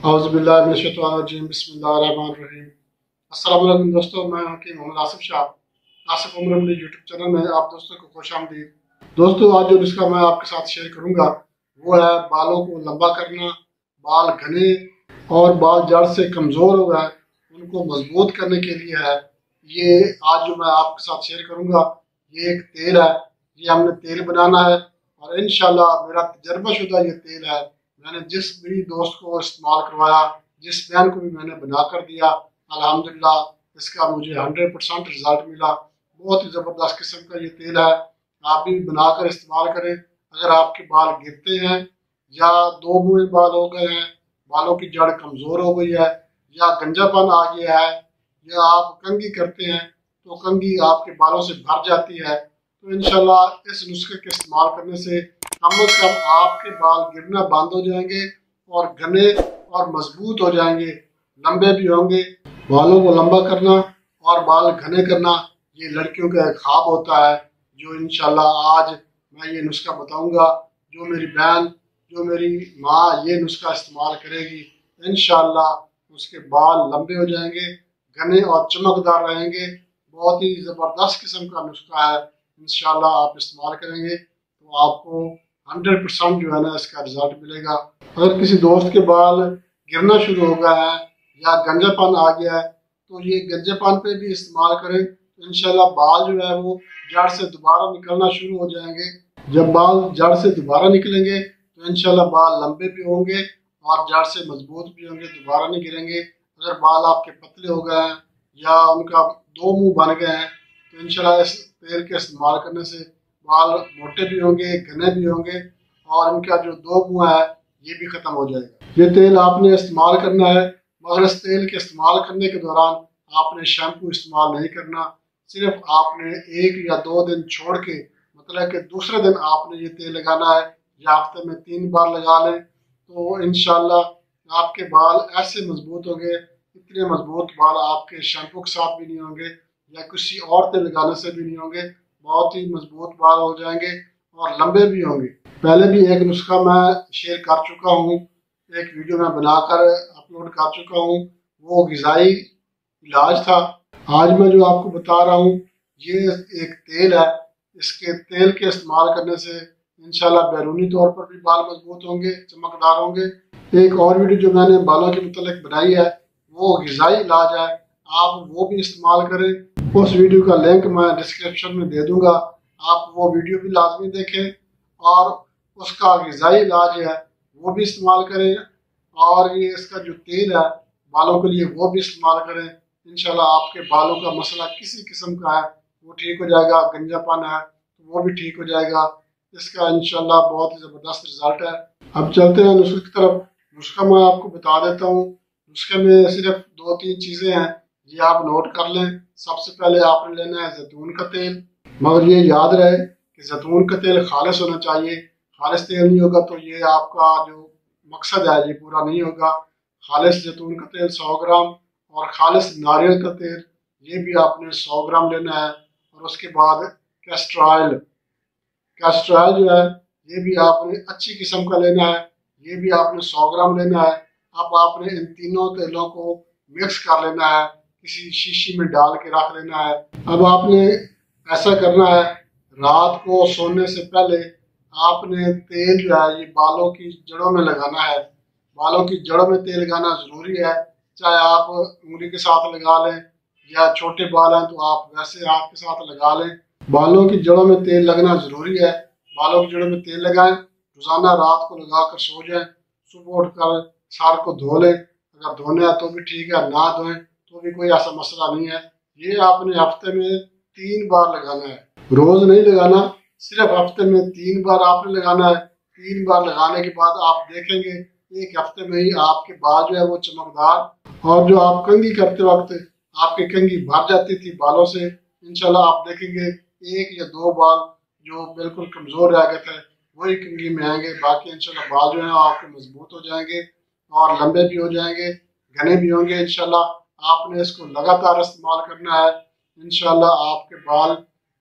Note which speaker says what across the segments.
Speaker 1: औज़ुबिल्लाहिमिनश्शैतानिर्रजीम बिस्मिल्लाहिर्रहमानिर्रहीम। अस्सलाम वालेकुम दोस्तों, मैं हकीम मोहम्मद आसिफ शाह। आसिफ उम्र मेरे यूट्यूब चैनल में आप दोस्तों को खुशामदीद। दोस्तों, आज जो नुस्खा मैं आपके साथ शेयर करूंगा वो है बालों को लंबा करना, बाल घने और बाल जड़ से कमज़ोर हो गए उनको मजबूत करने के लिए है। ये आज जो मैं आपके साथ शेयर करूंगा ये एक तेल है। ये हमने तेल बनाना है और इंशाल्लाह मेरा तजर्बाशुदा ये तेल है। मैंने जिस भी दोस्त को इस्तेमाल करवाया, जिस बहन को भी मैंने बना कर दिया, अल्हम्दुलिल्लाह इसका मुझे 100% रिजल्ट मिला। बहुत ही ज़बरदस्त किस्म का ये तेल है। आप भी बनाकर इस्तेमाल करें। अगर आपके बाल गिरते हैं या दो मुँहे बाल हो गए हैं, बालों की जड़ कमज़ोर हो गई है या गंजापन आ गया है या आप कंघी करते हैं तो कंघी आपके बालों से भर जाती है, तो इंशाल्लाह इस नुस्खे के इस्तेमाल करने से कम अज कम आपके बाल गिरना बंद हो जाएंगे और घने और मजबूत हो जाएंगे, लंबे भी होंगे। बालों को लंबा करना और बाल घने करना ये लड़कियों का एक ख्वाब होता है, जो इंशाल्लाह आज मैं ये नुस्खा बताऊंगा। जो मेरी बहन, जो मेरी माँ ये नुस्खा इस्तेमाल करेगी, इंशाल्लाह उसके बाल लंबे हो जाएंगे, घने और चमकदार रहेंगे। बहुत ही ज़बरदस्त किस्म का नुस्खा है। इंशाल्लाह आप इस्तेमाल करेंगे तो आपको 100% जो है ना इसका रिजल्ट मिलेगा। अगर किसी दोस्त के बाल गिरना शुरू हो गया है या गंजापन आ गया है तो ये गंजेपन पे भी इस्तेमाल करें, तो इंशाल्लाह बाल जो है वो जड़ से दोबारा निकलना शुरू हो जाएंगे। जब बाल जड़ से दोबारा निकलेंगे तो इंशाल्लाह बाल लंबे भी होंगे और जड़ से मजबूत भी होंगे, दोबारा नहीं गिरेंगे। अगर बाल आपके पतले हो गए हैं या उनका दो मुंह बन गए हैं तो इंशाल्लाह इस तेल के इस्तेमाल करने से बाल मोटे भी होंगे, घने भी होंगे और इनका जो दो मुंह है ये भी खत्म हो जाएगा। ये तेल आपने इस्तेमाल करना है, मगर इस तेल के इस्तेमाल करने के दौरान आपने शैम्पू इस्तेमाल नहीं करना। सिर्फ आपने 1 या 2 दिन छोड़ के, मतलब कि दूसरे दिन आपने ये तेल लगाना है या हफ्ते में 3 बार लगा लें, तो इंशाल्लाह आपके बाल ऐसे मजबूत होंगे। इतने मजबूत बाल आपके शैम्पू के साथ भी नहीं होंगे या किसी और तेल लगाने से भी नहीं होंगे। बहुत ही मजबूत बाल हो जाएंगे और लंबे भी होंगे। पहले भी एक नुस्खा मैं शेयर कर चुका हूँ, एक वीडियो में बनाकर अपलोड कर चुका हूँ, वो ग़िज़ाई इलाज था। आज मैं जो आपको बता रहा हूँ ये एक तेल है। इसके तेल के इस्तेमाल करने से इंशाल्लाह बैरूनी तौर पर भी बाल मजबूत होंगे, चमकदार होंगे। एक और वीडियो जो मैंने बालों के मुतल्लिक बनाई है वो ग़िज़ाई इलाज है, आप वो भी इस्तेमाल करें। उस वीडियो का लिंक मैं डिस्क्रिप्शन में दे दूंगा, आप वो वीडियो भी लाजमी देखें और उसका ग़िज़ाई इलाज है वो भी इस्तेमाल करें। और ये इसका जो तेल है बालों के लिए वो भी इस्तेमाल करें। इंशाल्लाह आपके बालों का मसला किसी किस्म का है वो ठीक हो जाएगा, गंजापन है तो वो भी ठीक हो जाएगा। इसका इंशाल्लाह बहुत ही ज़बरदस्त रिजल्ट है। अब चलते हैं नुस्खे की तरफ। नुस्खा मैं आपको बता देता हूँ। नुस्खे में सिर्फ 2-3 चीज़ें हैं, ये आप नोट कर लें। सबसे पहले आपने लेना है जैतून का तेल, मगर ये याद रहे कि जैतून का तेल खालिस होना चाहिए। खालिस तेल नहीं होगा तो ये आपका जो मकसद है ये पूरा नहीं होगा। खालिस जैतून का तेल 100 ग्राम और खालिस नारियल का तेल ये भी आपने 100 ग्राम लेना है। और उसके बाद कैस्टर ऑयल, कैस्टर ऑयल जो है ये भी आपने अच्छी किस्म का लेना है, ये भी आपने 100 ग्राम लेना है। अब आपने इन तीनों तेलों को मिक्स कर लेना है, किसी शीशी में डाल के रख लेना है। अब आपने ऐसा करना है, रात को सोने से पहले आपने तेल जो है ये बालों की जड़ों में लगाना है। बालों की जड़ों में तेल लगाना ज़रूरी है, चाहे आप उंगली के साथ लगा लें या छोटे बाल हैं तो आप वैसे हाथ के साथ लगा लें। बालों की जड़ों में तेल लगना ज़रूरी है। बालों की जड़ों में तेल लगाएं, रोज़ाना रात को लगा कर सो जाएं, सुबह उठकर सर को धो लें। अगर धोने है तो भी ठीक है, ना धोएं तो भी कोई ऐसा मसला नहीं है। ये आपने हफ्ते में 3 बार लगाना है, रोज नहीं लगाना, सिर्फ हफ्ते में 3 बार आपने लगाना है। 3 बार लगाने के बाद आप देखेंगे 1 हफ्ते में ही आपके बाल जो है वो चमकदार, और जो आप कंघी करते वक्त आपकी कंघी भर जाती थी बालों से, इंशाल्लाह आप देखेंगे 1 या 2 बाल जो बिल्कुल कमजोर रह गए थे वही कंघी में आएंगे। बाकी इंशाल्लाह बाल जो है आपके मजबूत हो जाएंगे और लंबे भी हो जाएंगे, घने भी होंगे। इंशाल्लाह आपने इसको लगातार इस्तेमाल करना है, इंशाल्लाह आपके बाल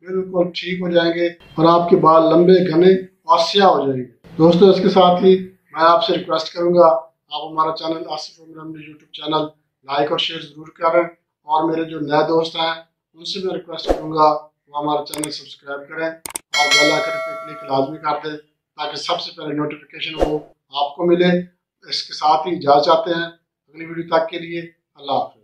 Speaker 1: बिल्कुल ठीक हो जाएंगे और आपके बाल लंबे, घने और स्याह हो जाएंगे। दोस्तों, इसके साथ ही मैं आपसे रिक्वेस्ट करूंगा, आप हमारा channel Asif Umar remedy YouTube channel like और शेयर ज़रूर करें। और मेरे जो नए दोस्त हैं उनसे मैं रिक्वेस्ट करूँगा वो हमारा चैनल सब्सक्राइब करें और बेल आइकन पे क्लिक लाजमी कर दें ताकि सबसे पहले नोटिफिकेशन वो आपको मिले। इसके साथ ही इजाज़त चाहते हैं अगली वीडियो तक के लिए। अल्लाह हाफ़िज़।